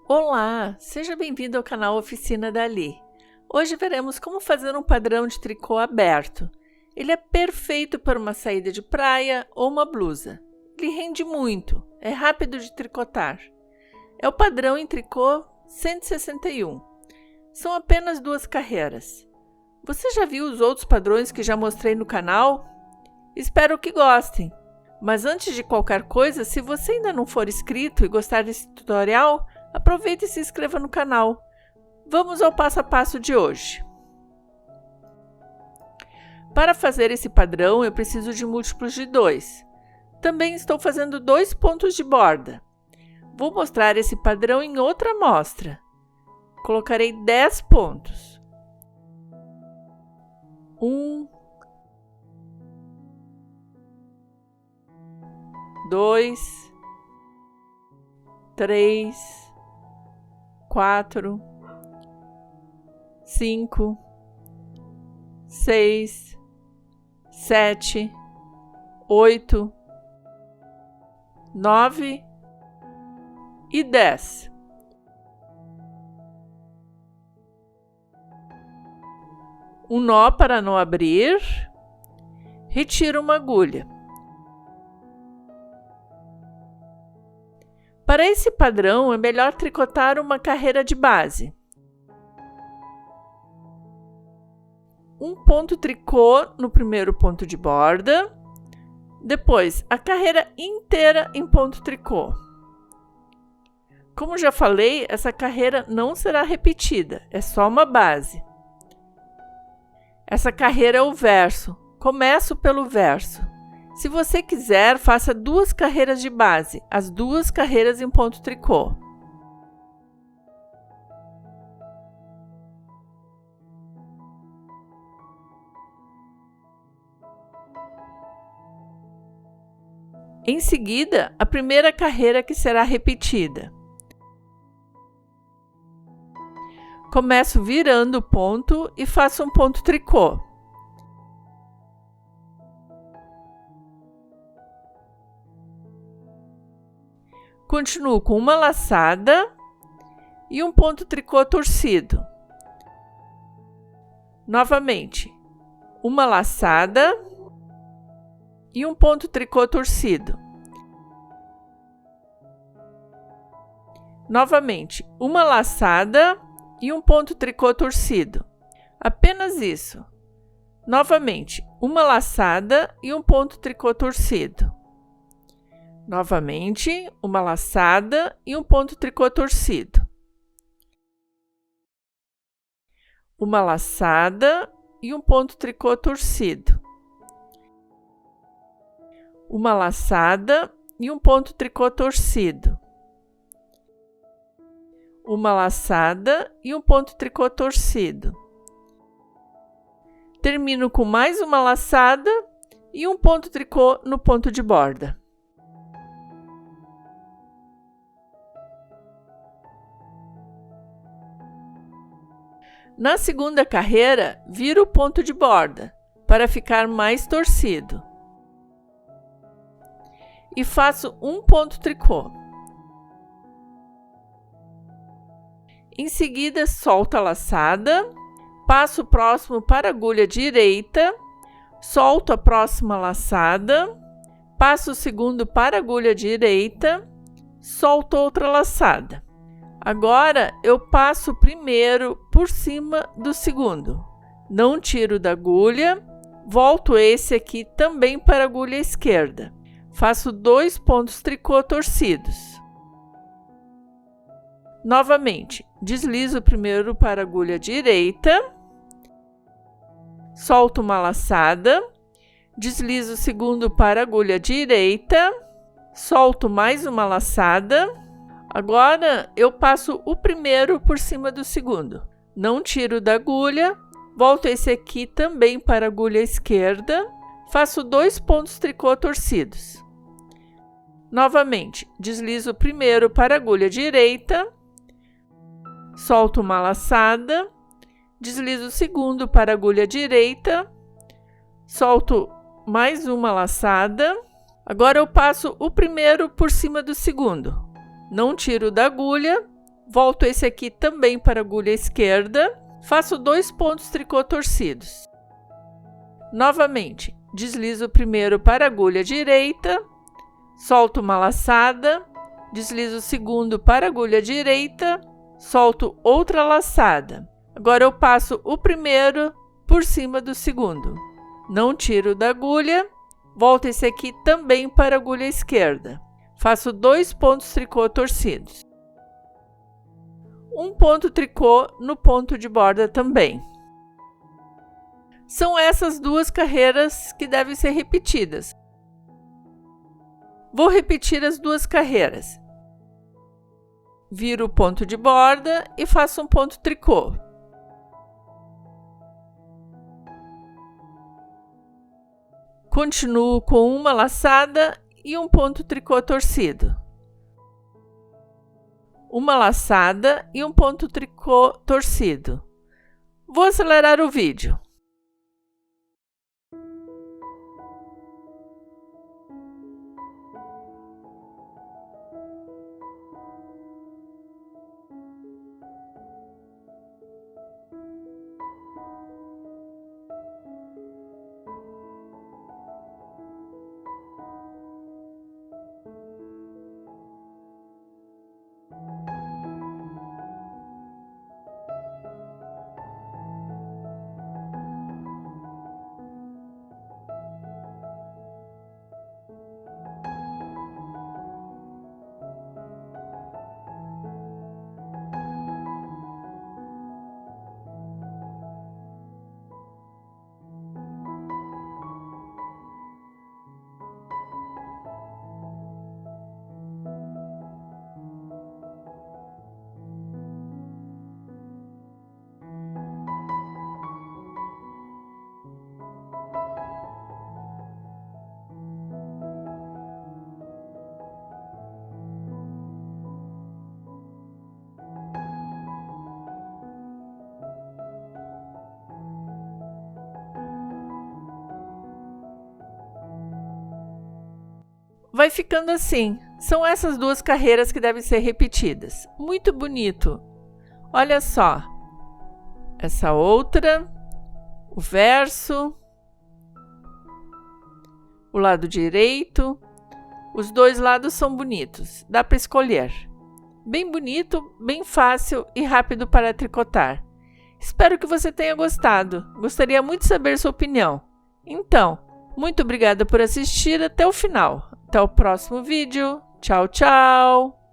Olá, seja bem-vindo ao canal Oficina Dali. Hoje veremos como fazer um padrão de tricô aberto. Ele é perfeito para uma saída de praia ou uma blusa. Ele rende muito, é rápido de tricotar. É o padrão em tricô 161. São apenas 2 carreiras. Você já viu os outros padrões que já mostrei no canal? Espero que gostem. Mas antes de qualquer coisa, se você ainda não for inscrito e gostar desse tutorial, aproveite e se inscreva no canal. Vamos ao passo a passo de hoje. Para fazer esse padrão, eu preciso de múltiplos de 2. Também estou fazendo 2 pontos de borda. Vou mostrar esse padrão em outra amostra. Colocarei 10 pontos. 1, 2, 3, 4, 5, 6, 7, 8, 9 e 10. Um nó para não abrir. Retiro uma agulha. Para esse padrão, é melhor tricotar uma carreira de base. Um ponto tricô no primeiro ponto de borda. Depois, a carreira inteira em ponto tricô. Como já falei, essa carreira não será repetida, é só uma base. Essa carreira é o verso. Começo pelo verso. Se você quiser, faça 2 carreiras de base, as 2 carreiras em ponto tricô. Em seguida, a primeira carreira que será repetida. Começo virando o ponto e faço um ponto tricô. Continuo com uma laçada e um ponto tricô torcido. Novamente, uma laçada e um ponto tricô torcido. Novamente, uma laçada e um ponto tricô torcido. Apenas isso. Novamente, uma laçada e um ponto tricô torcido. Novamente, uma laçada e um ponto tricô torcido. Uma laçada e um ponto tricô torcido. Uma laçada e um ponto tricô torcido. Uma laçada e um ponto tricô torcido. Termino com mais uma laçada e um ponto tricô no ponto de borda. Na segunda carreira, viro o ponto de borda para ficar mais torcido. E faço um ponto tricô. Em seguida, solto a laçada, passo o próximo para a agulha direita, solto a próxima laçada, passo o segundo para a agulha direita, solto outra laçada. Agora, eu passo o primeiro por cima do segundo. Não tiro da agulha, volto esse aqui também para a agulha esquerda. Faço 2 pontos tricô torcidos. Novamente, deslizo o primeiro para a agulha direita, solto uma laçada, deslizo o segundo para a agulha direita, solto mais uma laçada. Agora, eu passo o primeiro por cima do segundo. Não tiro da agulha, volto esse aqui também para a agulha esquerda, faço 2 pontos tricô torcidos. Novamente, deslizo o primeiro para a agulha direita, solto uma laçada, deslizo o segundo para a agulha direita, solto mais uma laçada. Agora eu passo o primeiro por cima do segundo. Não tiro da agulha, Volto esse aqui também para a agulha esquerda, faço 2 pontos tricô torcidos. Novamente, deslizo o primeiro para a agulha direita, solto uma laçada, deslizo o segundo para a agulha direita, solto outra laçada. Agora eu passo o primeiro por cima do segundo. Não tiro da agulha, volto esse aqui também para a agulha esquerda. Faço 2 pontos tricô torcidos. Um ponto tricô no ponto de borda também. São essas 2 carreiras que devem ser repetidas. Vou repetir as 2 carreiras. Viro o ponto de borda e faço um ponto tricô. Continuo com uma laçada e um ponto tricô torcido. Uma laçada e um ponto tricô torcido. Vou acelerar o vídeo. Vai ficando assim. São essas 2 carreiras que devem ser repetidas. Muito bonito. Olha só. Essa outra, o verso, o lado direito. Os 2 lados são bonitos. Dá para escolher. Bem bonito, bem fácil e rápido para tricotar. Espero que você tenha gostado. Gostaria muito de saber sua opinião. Então, muito obrigada por assistir até o final. Até o próximo vídeo. Tchau, tchau!